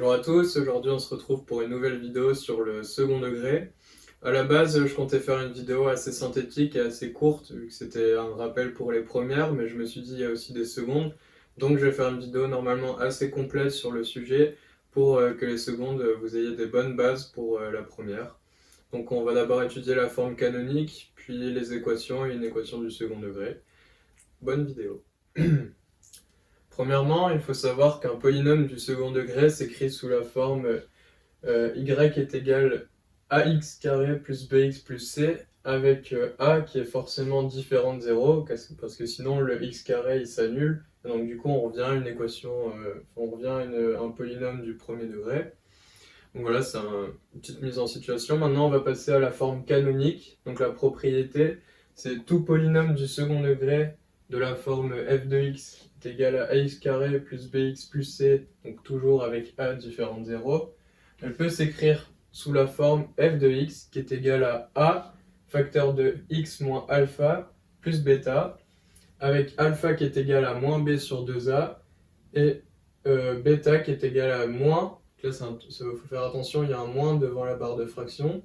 Bonjour à tous, aujourd'hui on se retrouve pour une nouvelle vidéo sur le second degré. À la base, je comptais faire une vidéo assez synthétique et assez courte, vu que c'était un rappel pour les premières, mais je me suis dit il y a aussi des secondes. Donc je vais faire une vidéo normalement assez complète sur le sujet pour que les secondes vous ayez des bonnes bases pour la première. Donc on va d'abord étudier la forme canonique, puis les équations et une équation du second degré. Bonne vidéo. Premièrement, il faut savoir qu'un polynôme du second degré s'écrit sous la forme y est égal à ax carré plus bx plus c, avec a qui est forcément différent de 0, parce que sinon le x carré il s'annule, et donc du coup on revient à une équation, un polynôme du premier degré. Donc voilà, c'est une petite mise en situation. Maintenant on va passer à la forme canonique. Donc la propriété, c'est tout polynôme du second degré de la forme f de x est égal à ax carré plus bx plus c, donc toujours avec a différent de 0. Elle peut s'écrire sous la forme f de x qui est égal à a facteur de x moins alpha plus bêta, avec alpha qui est égal à moins b sur 2a et bêta qui est égal à moins, là il faut faire attention, il y a un moins devant la barre de fraction,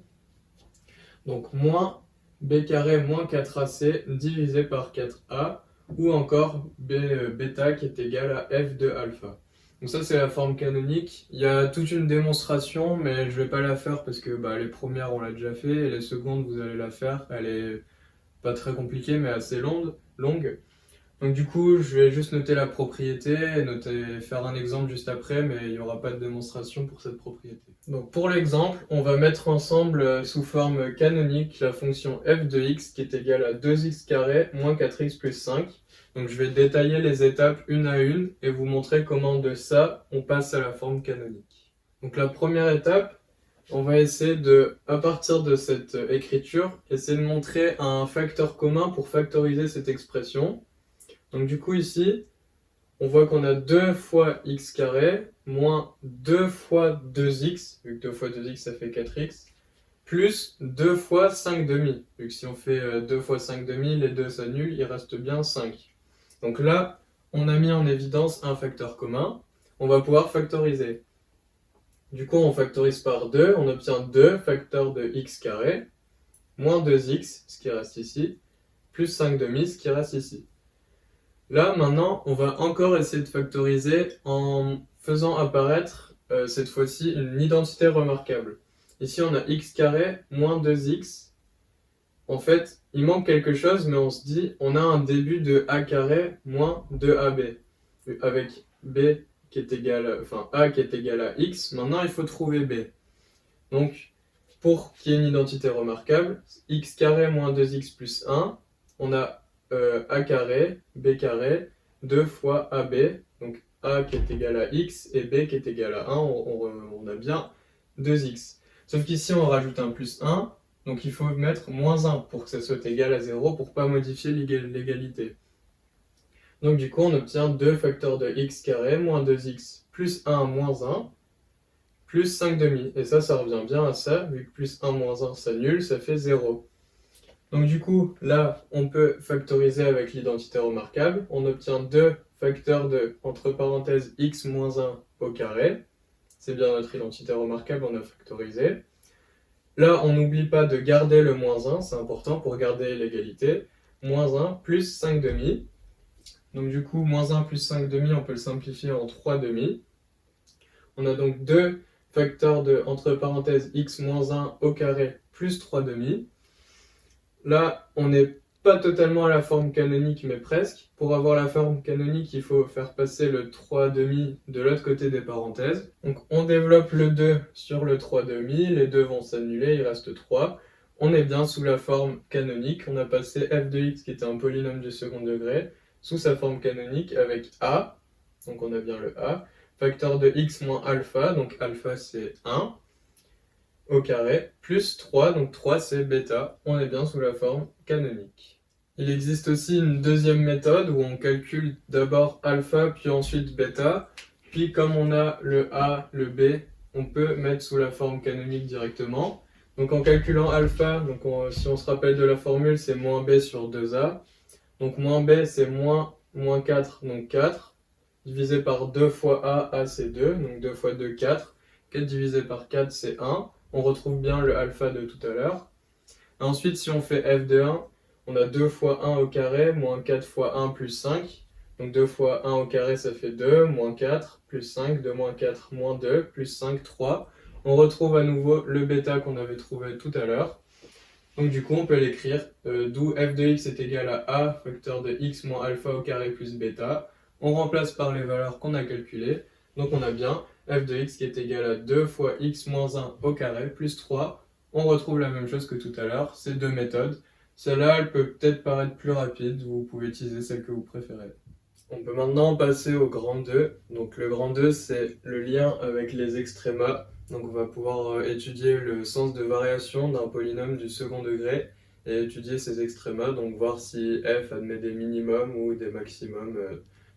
donc moins b carré moins 4ac divisé par 4a, ou encore bêta qui est égal à f de alpha. Donc ça c'est la forme canonique. Il y a toute une démonstration, mais je vais pas la faire parce que les premières on l'a déjà fait, et les secondes vous allez la faire. Elle est pas très compliquée mais assez longue. Donc du coup je vais juste noter la propriété et faire un exemple juste après, mais il n'y aura pas de démonstration pour cette propriété. Donc pour l'exemple, on va mettre ensemble sous forme canonique la fonction f de x qui est égale à 2x carré moins 4x plus 5. Donc je vais détailler les étapes une à une et vous montrer comment de ça on passe à la forme canonique. Donc la première étape, on va essayer de, à partir de cette écriture, essayer de montrer un facteur commun pour factoriser cette expression. Donc du coup ici, on voit qu'on a 2 fois x carré moins 2 fois 2x, vu que 2 fois 2x ça fait 4x, plus 2 fois 5 demi, vu que si on fait 2 fois 5 demi, les deux s'annulent, il reste bien 5. Donc là, on a mis en évidence un facteur commun, on va pouvoir factoriser. Du coup, on factorise par 2, on obtient 2 facteurs de x carré, moins 2x, ce qui reste ici, plus 5 demi, ce qui reste ici. Là, maintenant, on va encore essayer de factoriser en faisant apparaître, cette fois-ci, une identité remarquable. Ici, on a x carré moins 2x. En fait, il manque quelque chose, mais on se dit, on a un début de a carré moins 2ab, avec b qui est égal, a qui est égal à x. Maintenant, il faut trouver b. Donc, pour qu'il y ait une identité remarquable, x carré moins 2x plus 1, on a a carré, b carré, 2 fois ab, donc a qui est égal à x et b qui est égal à 1, on a bien 2x. Sauf qu'ici on rajoute un plus 1, donc il faut mettre moins 1 pour que ça soit égal à 0, pour pas modifier l'égalité. Donc du coup on obtient 2 facteurs de x carré moins 2x plus 1 moins 1, plus 5 demi. Et ça revient bien à ça, vu que plus 1 moins 1 s'annule, ça fait 0. Donc du coup, là, on peut factoriser avec l'identité remarquable. On obtient 2 facteurs de, entre parenthèses, x moins 1 au carré. C'est bien notre identité remarquable, on a factorisé. Là, on n'oublie pas de garder le moins 1, c'est important pour garder l'égalité. Moins 1 plus 5 demi. Donc du coup, moins 1 plus 5 demi, on peut le simplifier en 3 demi. On a donc 2 facteurs de, entre parenthèses, x moins 1 au carré plus 3 demi. Là, on n'est pas totalement à la forme canonique, mais presque. Pour avoir la forme canonique, il faut faire passer le 3 demi de l'autre côté des parenthèses. Donc on développe le 2 sur le 3 demi, les deux vont s'annuler, il reste 3. On est bien sous la forme canonique, on a passé f de x, qui était un polynôme du second degré, sous sa forme canonique avec a, donc on a bien le a, facteur de x moins alpha, donc alpha c'est 1, au carré, plus 3, donc 3 c'est bêta, on est bien sous la forme canonique. Il existe aussi une deuxième méthode où on calcule d'abord alpha puis ensuite bêta, puis comme on a le a, le b, on peut mettre sous la forme canonique directement. Donc en calculant alpha, si on se rappelle de la formule, c'est moins b sur 2a, donc moins b c'est moins 4, donc 4. divisé par 2 fois a c'est 2, donc 2 fois 2, 4. 4 divisé par 4, c'est 1. On retrouve bien le alpha de tout à l'heure. Ensuite, si on fait f de 1, on a 2 fois 1 au carré, moins 4 fois 1 plus 5. Donc 2 fois 1 au carré, ça fait 2, moins 4, plus 5, 2 moins 4, moins 2, plus 5, 3. On retrouve à nouveau le bêta qu'on avait trouvé tout à l'heure. Donc du coup, on peut l'écrire, d'où f de x est égal à a facteur de x moins alpha au carré plus bêta. On remplace par les valeurs qu'on a calculées. Donc on a bien f de x qui est égal à 2 fois x moins 1 au carré plus 3. On retrouve la même chose que tout à l'heure, c'est deux méthodes. Celle-là, elle peut peut-être paraître plus rapide, vous pouvez utiliser celle que vous préférez. On peut maintenant passer au grand 2. Donc le grand 2, c'est le lien avec les extrémas. Donc on va pouvoir étudier le sens de variation d'un polynôme du second degré et étudier ses extrémas, donc voir si f admet des minimums ou des maximums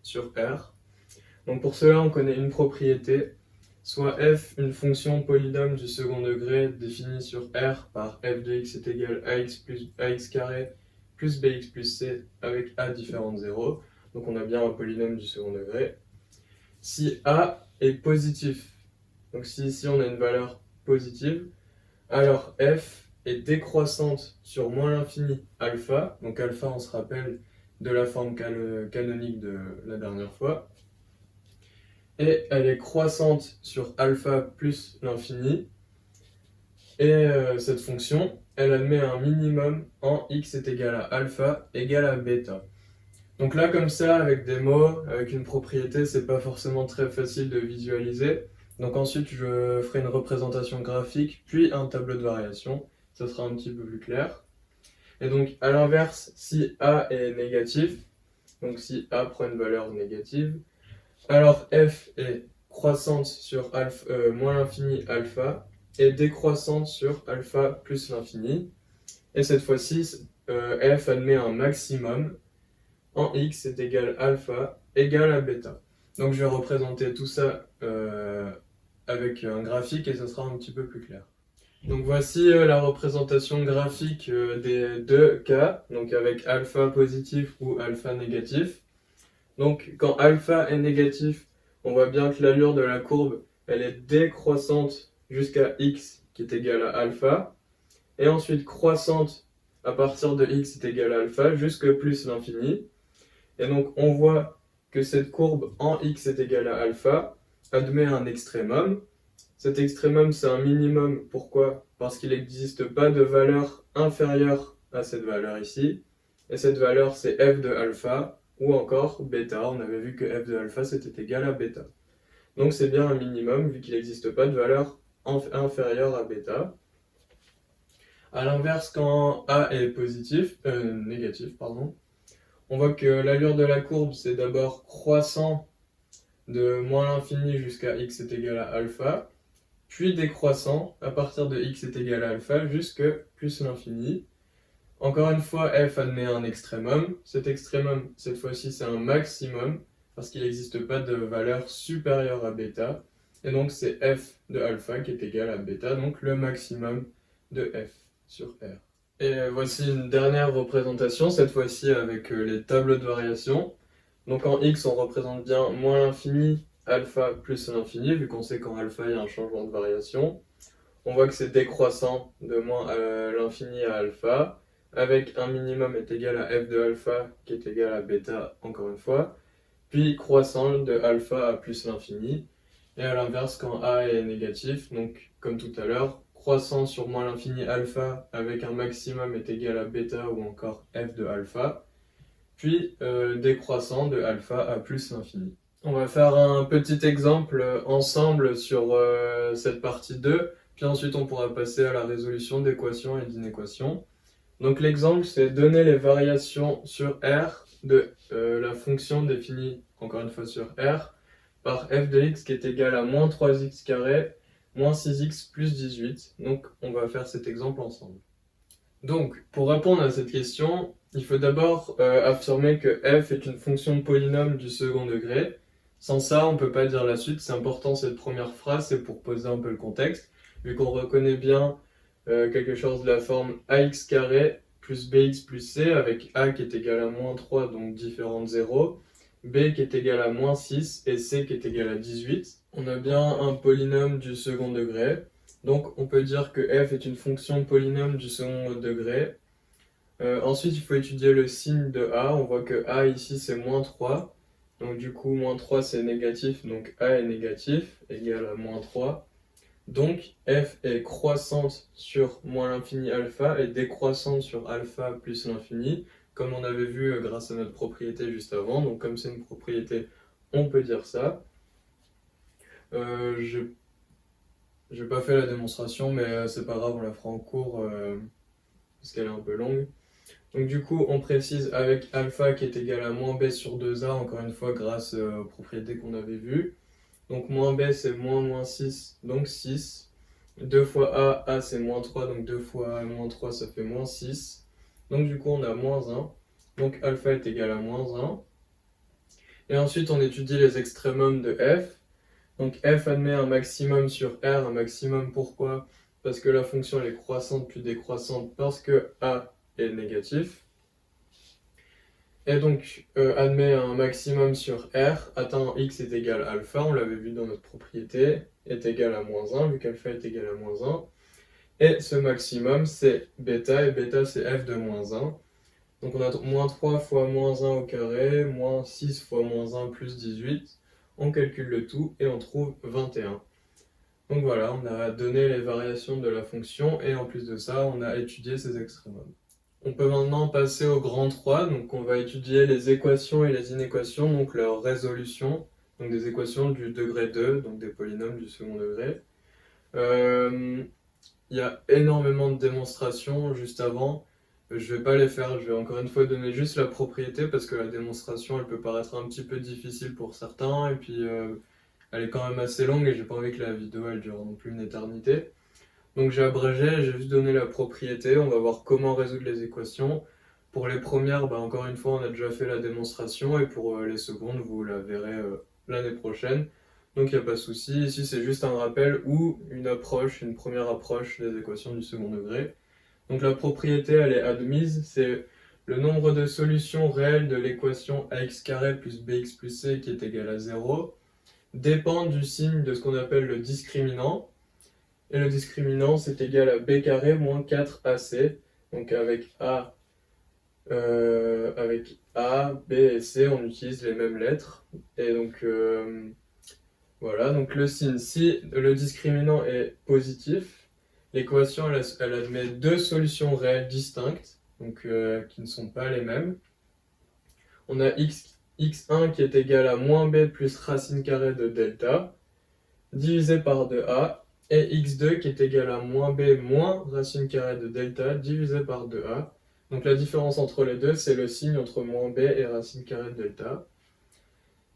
sur R. Donc pour cela, on connaît une propriété, soit f, une fonction polynôme du second degré définie sur R par f de x est égal à x plus ax carré plus bx plus c avec a différent de 0. Donc on a bien un polynôme du second degré. Si a est positif, donc si ici on a une valeur positive, alors f est décroissante sur moins l'infini alpha, donc alpha on se rappelle de la forme canonique de la dernière fois, et elle est croissante sur alpha plus l'infini, et cette fonction, elle admet un minimum en x est égal à alpha égal à bêta. Donc là, comme ça, avec des mots, avec une propriété, c'est pas forcément très facile de visualiser. Donc ensuite, je ferai une représentation graphique, puis un tableau de variation. Ça sera un petit peu plus clair. Et donc, à l'inverse, si A est négatif, donc si A prend une valeur négative, alors f est croissante sur moins l'infini alpha et décroissante sur alpha plus l'infini. Et cette fois-ci, f admet un maximum en x est égal à alpha égal à bêta. Donc je vais représenter tout ça avec un graphique et ça sera un petit peu plus clair. Donc voici la représentation graphique des deux cas, donc avec alpha positif ou alpha négatif. Donc quand alpha est négatif, on voit bien que l'allure de la courbe, elle est décroissante jusqu'à x qui est égal à alpha, et ensuite croissante à partir de x est égal à alpha jusque plus l'infini. Et donc on voit que cette courbe en x est égal à alpha admet un extrémum. Cet extrémum c'est un minimum, pourquoi? Parce qu'il n'existe pas de valeur inférieure à cette valeur ici. Et cette valeur c'est f de alpha ou encore bêta. On avait vu que f de alpha c'était égal à bêta. Donc c'est bien un minimum vu qu'il n'existe pas de valeur inférieure à bêta. A l'inverse, quand a est négatif, on voit que l'allure de la courbe, c'est d'abord croissant de moins l'infini jusqu'à x est égal à alpha, puis décroissant à partir de x est égal à alpha jusque plus l'infini. Encore une fois, f admet un extrémum. Cet extrémum, cette fois-ci, c'est un maximum, parce qu'il n'existe pas de valeur supérieure à bêta. Et donc, c'est f de alpha qui est égal à bêta, donc le maximum de f sur R. Et voici une dernière représentation, cette fois-ci avec les tableaux de variation. Donc en x, on représente bien moins l'infini, alpha plus l'infini, vu qu'on sait qu'en alpha, il y a un changement de variation. On voit que c'est décroissant de moins l'infini à alpha, avec un minimum est égal à f de alpha, qui est égal à bêta, encore une fois, puis croissant de alpha à plus l'infini. Et à l'inverse, quand a est négatif, donc comme tout à l'heure, croissant sur moins l'infini alpha avec un maximum est égal à bêta ou encore f de alpha, puis décroissant de alpha à plus l'infini. On va faire un petit exemple ensemble sur cette partie 2, puis ensuite on pourra passer à la résolution d'équations et d'inéquations. Donc l'exemple, c'est donner les variations sur R de la fonction définie, encore une fois sur R, par f de x qui est égal à moins 3x carré moins 6x plus 18. Donc on va faire cet exemple ensemble. Donc pour répondre à cette question, il faut d'abord affirmer que f est une fonction de polynôme du second degré. Sans ça, on ne peut pas dire la suite. C'est important cette première phrase, c'est pour poser un peu le contexte. Vu qu'on reconnaît bien quelque chose de la forme ax carré plus bx plus c avec a qui est égal à moins 3, donc différent de 0. B qui est égal à moins 6 et C qui est égal à 18. On a bien un polynôme du second degré. Donc on peut dire que f est une fonction polynôme du second degré. Ensuite, il faut étudier le signe de a. On voit que a ici c'est moins 3. Donc du coup, moins 3 c'est négatif, donc a est négatif, égal à moins 3. Donc f est croissante sur moins l'infini alpha et décroissante sur alpha plus l'infini, comme on avait vu grâce à notre propriété juste avant. Donc comme c'est une propriété, on peut dire ça. Je n'ai pas fait la démonstration, mais c'est pas grave, on la fera en cours parce qu'elle est un peu longue. Donc du coup, on précise avec alpha qui est égal à moins b sur 2a, encore une fois grâce aux propriétés qu'on avait vues. Donc moins b c'est moins 6, donc 6. 2 fois a c'est moins 3, donc 2 fois moins 3 ça fait moins 6. Donc du coup on a moins 1. Donc alpha est égal à moins 1. Et ensuite on étudie les extrémums de f. Donc f admet un maximum sur R, un maximum pourquoi? Parce que la fonction elle est croissante puis décroissante parce que a est négatif. Et donc admet un maximum sur R, atteint x est égal à alpha, on l'avait vu dans notre propriété, est égal à moins 1, vu qu'alpha est égal à moins 1. Et ce maximum c'est bêta, et bêta c'est f de moins 1. Donc on a moins 3 fois moins 1 au carré, moins 6 fois moins 1 plus 18. On calcule le tout et on trouve 21. Donc voilà, on a donné les variations de la fonction et en plus de ça, on a étudié ses extrémums. On peut maintenant passer au grand 3, donc on va étudier les équations et les inéquations, donc leur résolution, donc des équations du degré 2, donc des polynômes du second degré. Il y a énormément de démonstrations juste avant, je vais pas les faire, je vais encore une fois donner juste la propriété parce que la démonstration elle peut paraître un petit peu difficile pour certains et puis elle est quand même assez longue et j'ai pas envie que la vidéo elle dure non plus une éternité. Donc j'ai abrégé, j'ai juste donné la propriété, on va voir comment résoudre les équations. Pour les premières, encore une fois, on a déjà fait la démonstration, et pour les secondes, vous la verrez l'année prochaine. Donc il n'y a pas de souci, ici c'est juste un rappel ou une approche, une première approche des équations du second degré. Donc la propriété, elle est admise, c'est le nombre de solutions réelles de l'équation ax carré plus bx plus c qui est égal à 0 dépend du signe de ce qu'on appelle le discriminant. Et le discriminant, c'est égal à b carré moins 4ac. Donc avec A, B et C, on utilise les mêmes lettres. Et donc voilà, donc le signe, si le discriminant est positif, l'équation elle admet deux solutions réelles distinctes, donc qui ne sont pas les mêmes. On a x1 qui est égal à moins b plus racine carrée de delta, divisé par 2a, et x2 qui est égal à moins b moins racine carrée de delta divisé par 2a. Donc la différence entre les deux, c'est le signe entre moins b et racine carrée de delta.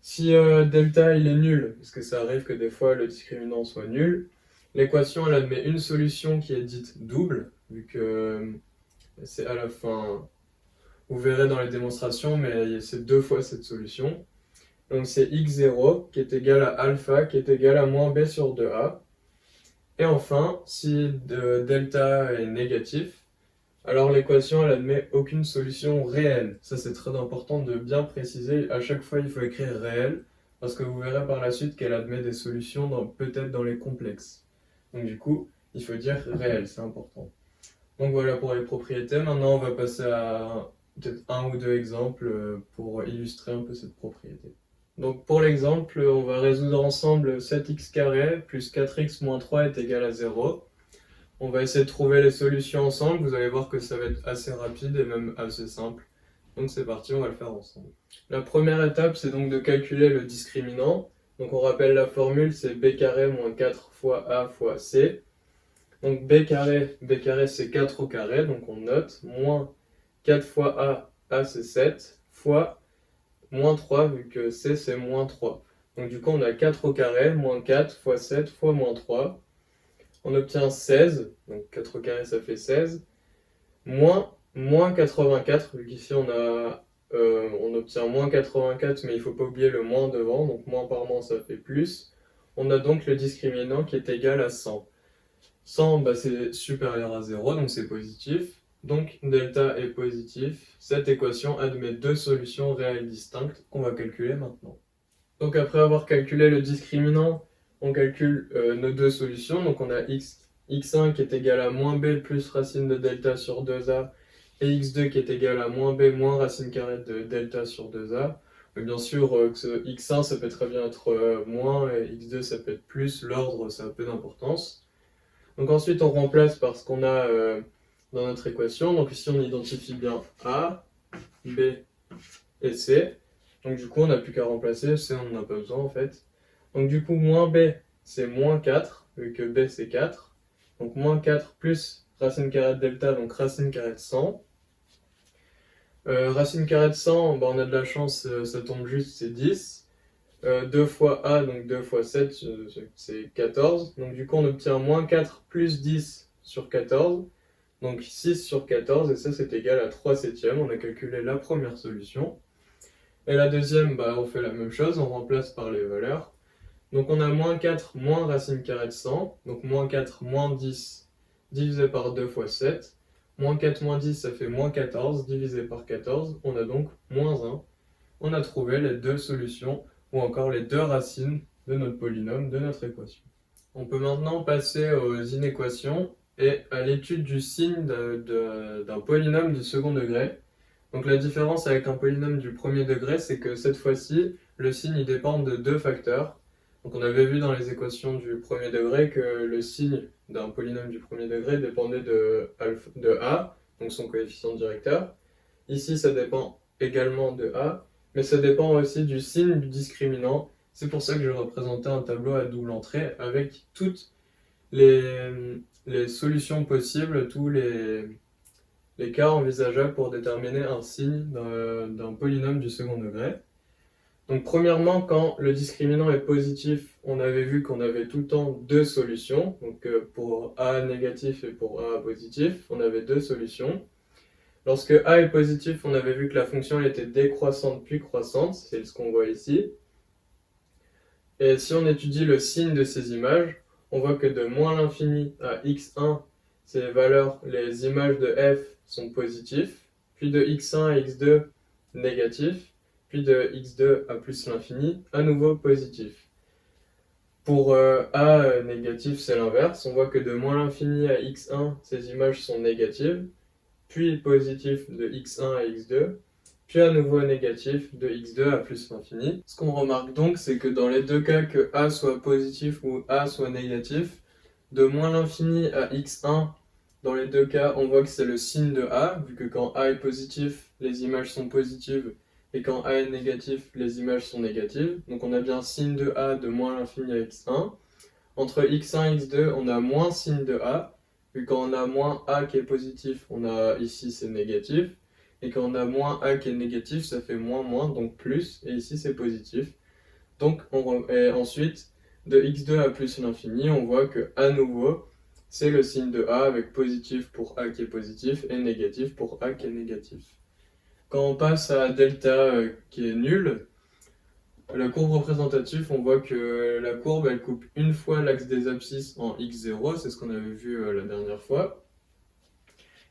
Si delta il est nul, parce que ça arrive que des fois le discriminant soit nul, l'équation elle admet une solution qui est dite double, vu que c'est à la fin, vous verrez dans les démonstrations, mais c'est deux fois cette solution. Donc c'est x0 qui est égal à alpha qui est égal à moins b sur 2a. Et enfin, si delta est négatif, alors l'équation elle admet aucune solution réelle. Ça c'est très important de bien préciser, à chaque fois il faut écrire réel, parce que vous verrez par la suite qu'elle admet des solutions peut-être dans les complexes. Donc du coup, il faut dire réel, c'est important. Donc voilà pour les propriétés, maintenant on va passer à peut-être un ou deux exemples pour illustrer un peu cette propriété. Donc pour l'exemple, on va résoudre ensemble 7x carré plus 4x moins 3 est égal à 0. On va essayer de trouver les solutions ensemble, vous allez voir que ça va être assez rapide et même assez simple. Donc c'est parti, on va le faire ensemble. La première étape, c'est donc de calculer le discriminant. Donc on rappelle la formule, c'est b carré moins 4 fois a fois c. Donc b carré c'est 4 au carré, donc on note, moins 4 fois a c'est 7, fois moins 3, vu que c c'est moins 3. Donc du coup on a 4 au carré, moins 4 fois 7 fois moins 3. On obtient 16, donc 4 au carré ça fait 16, moins 84, vu qu'ici on obtient moins 84, mais il ne faut pas oublier le moins devant, donc moins par moins ça fait plus. On a donc le discriminant qui est égal à 100. 100 c'est supérieur à 0, donc c'est positif. Donc delta est positif. Cette équation admet deux solutions réelles distinctes qu'on va calculer maintenant. Donc après avoir calculé le discriminant, on calcule nos deux solutions. Donc on a x1 qui est égal à moins b plus racine de delta sur 2a et x2 qui est égal à moins b moins racine carrée de delta sur 2a. Mais bien sûr, que ce x1 ça peut très bien être moins et x2 ça peut être plus. L'ordre ça a peu d'importance. Donc ensuite on remplace par ce qu'on a dans notre équation. Donc ici on identifie bien a, b et c. Donc du coup, on n'a plus qu'à remplacer, C on n'en a pas besoin en fait. Donc du coup, moins B, c'est moins 4, vu que B c'est 4. Donc moins 4 plus racine carrée de delta, donc racine carrée de 100. Racine carrée de 100, bah, on a de la chance, ça tombe juste, c'est 10. 2 fois A, donc 2 fois 7, c'est 14. Donc du coup, on obtient moins 4 plus 10 sur 14. Donc 6 sur 14, et ça c'est égal à 3 septièmes. On a calculé la première solution. Et la deuxième, bah, on fait la même chose, on remplace par les valeurs. Donc on a moins 4 moins racine carrée de 100, donc moins 4 moins 10 divisé par 2 fois 7. Moins 4 moins 10, ça fait moins 14 divisé par 14, on a donc moins 1. On a trouvé les deux solutions, ou encore les deux racines de notre polynôme, de notre équation. On peut maintenant passer aux inéquations et à l'étude du signe d'un polynôme du second degré. Donc la différence avec un polynôme du premier degré, c'est que cette fois-ci, le signe il dépend de deux facteurs. Donc on avait vu dans les équations du premier degré que le signe d'un polynôme du premier degré dépendait de a, donc son coefficient directeur. Ici, ça dépend également de a, mais ça dépend aussi du signe du discriminant. C'est pour ça que je représentais un tableau à double entrée avec toutes les solutions possibles, tous les cas envisageables pour déterminer un signe d'un polynôme du second degré. Donc premièrement, quand le discriminant est positif, on avait vu qu'on avait tout le temps deux solutions. Donc pour a négatif et pour a positif, on avait deux solutions. Lorsque a est positif, on avait vu que la fonction était décroissante puis croissante, c'est ce qu'on voit ici. Et si on étudie le signe de ces images, on voit que de moins l'infini à x1, ces valeurs, les images de f sont positifs, puis de x1 à x2 négatifs, puis de x2 à plus l'infini, à nouveau positif. Pour a négatif, c'est l'inverse, on voit que de moins l'infini à x1, ces images sont négatives, puis positif de x1 à x2, puis à nouveau négatif de x2 à plus l'infini. Ce qu'on remarque donc, c'est que dans les deux cas, que a soit positif ou a soit négatif, de moins l'infini à x1, dans les deux cas, on voit que c'est le signe de a, vu que quand a est positif, les images sont positives, et quand a est négatif, les images sont négatives. Donc on a bien signe de a de moins l'infini à x1. Entre x1 et x2, on a moins signe de a, vu quand on a moins a qui est positif, on a ici c'est négatif. Et quand on a moins a qui est négatif, ça fait moins moins, donc plus, et ici c'est positif. Donc et ensuite, de x2 à plus l'infini, on voit que à nouveau, c'est le signe de a avec positif pour a qui est positif et négatif pour a qui est négatif. Quand on passe à delta qui est nul, la courbe représentative, on voit que la courbe elle coupe une fois l'axe des abscisses en x0, c'est ce qu'on avait vu la dernière fois.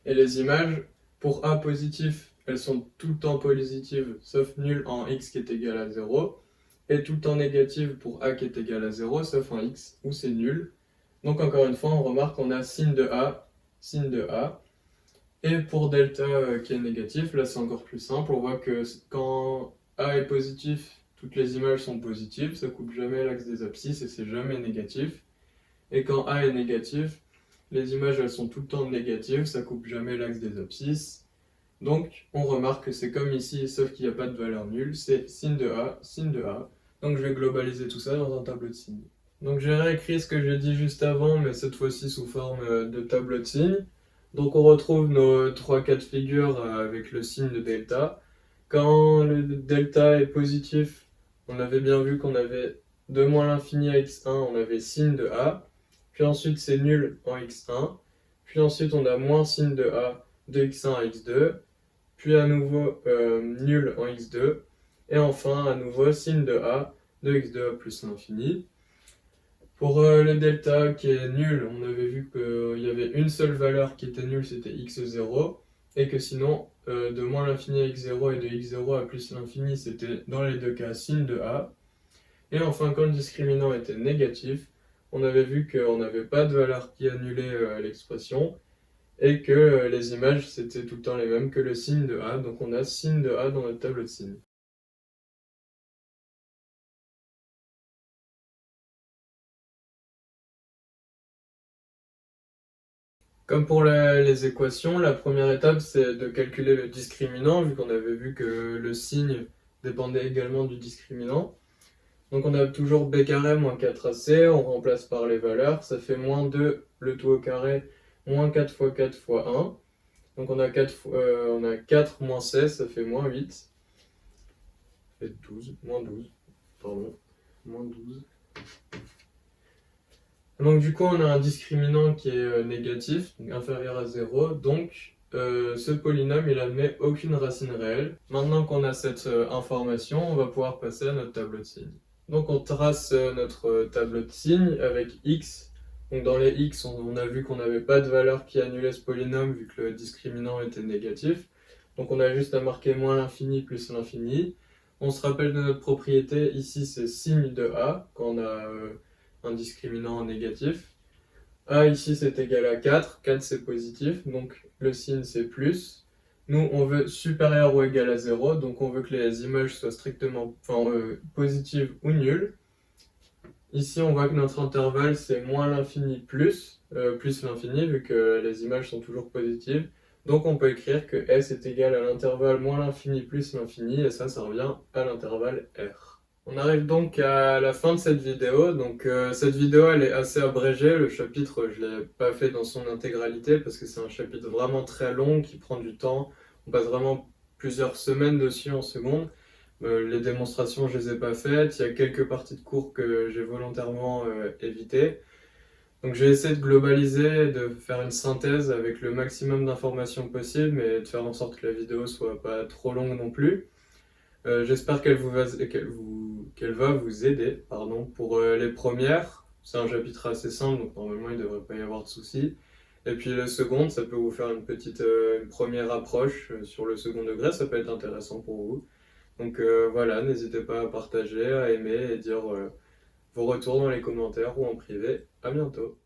Et les images, pour a positif, elles sont tout le temps positives, sauf nul en x qui est égal à 0. Et tout le temps négatives pour a qui est égal à 0, sauf en x où c'est nul. Donc encore une fois, on remarque qu'on a signe de a, signe de a. Et pour delta qui est négatif, là c'est encore plus simple. On voit que quand a est positif, toutes les images sont positives, ça coupe jamais l'axe des abscisses et c'est jamais négatif. Et quand a est négatif, les images elles sont tout le temps négatives, ça coupe jamais l'axe des abscisses. Donc on remarque que c'est comme ici, sauf qu'il n'y a pas de valeur nulle, c'est signe de a, signe de a. Donc je vais globaliser tout ça dans un tableau de signes. Donc j'ai réécrit ce que j'ai dit juste avant, mais cette fois-ci sous forme de tableau de signes. Donc on retrouve nos trois cas de figure avec le signe de delta. Quand le delta est positif, on avait bien vu qu'on avait de moins l'infini à x1, on avait signe de a. Puis ensuite c'est nul en x1. Puis ensuite on a moins signe de a de x1 à x2. Puis à nouveau nul en x2. Et enfin à nouveau signe de a de x2 à plus l'infini. Pour le delta qui est nul, on avait vu qu'il y avait une seule valeur qui était nulle, c'était x0. et que sinon, de moins l'infini à x0 et de x0 à plus l'infini, c'était dans les deux cas sin de a. Et enfin, quand le discriminant était négatif, on avait vu qu'on n'avait pas de valeur qui annulait l'expression, et que les images, c'était tout le temps les mêmes que le sin de a, donc on a sin de a dans notre tableau de signes. Comme pour les équations, la première étape, c'est de calculer le discriminant, vu qu'on avait vu que le signe dépendait également du discriminant. Donc on a toujours b carré moins 4ac, on remplace par les valeurs, ça fait moins 2 le tout au carré, moins 4 fois 4 fois 1. Donc on a 4 moins 16, ça fait moins 8. Ça fait 12, moins 12, pardon, moins 12. Donc du coup on a un discriminant qui est négatif, donc inférieur à 0, donc ce polynôme il admet aucune racine réelle. Maintenant qu'on a cette information, on va pouvoir passer à notre tableau de signes. Donc on trace notre tableau de signes avec x. Donc dans les x, on a vu qu'on n'avait pas de valeur qui annulait ce polynôme vu que le discriminant était négatif. Donc on a juste à marquer moins l'infini plus l'infini. On se rappelle de notre propriété, ici c'est signe de a, quand on a un discriminant négatif. A ici c'est égal à 4, 4 c'est positif, donc le signe c'est plus. Nous on veut supérieur ou égal à 0, donc on veut que les images soient strictement positives ou nulles. Ici on voit que notre intervalle c'est moins l'infini plus l'infini vu que les images sont toujours positives. Donc on peut écrire que S est égal à l'intervalle moins l'infini plus l'infini et ça revient à l'intervalle R. On arrive donc à la fin de cette vidéo. Donc cette vidéo elle est assez abrégée. Le chapitre je l'ai pas fait dans son intégralité parce que c'est un chapitre vraiment très long qui prend du temps. On passe vraiment plusieurs semaines dessus en seconde. Les démonstrations je les ai pas faites. Il y a quelques parties de cours que j'ai volontairement évitées. Donc j'ai essayé de globaliser, de faire une synthèse avec le maximum d'informations possible, mais de faire en sorte que la vidéo soit pas trop longue non plus. J'espère qu'elle va vous aider pardon, pour les premières. C'est un chapitre assez simple, donc normalement il ne devrait pas y avoir de soucis. Et puis les secondes, ça peut vous faire une première approche sur le second degré, ça peut être intéressant pour vous. Donc voilà, n'hésitez pas à partager, à aimer et dire vos retours dans les commentaires ou en privé. À bientôt.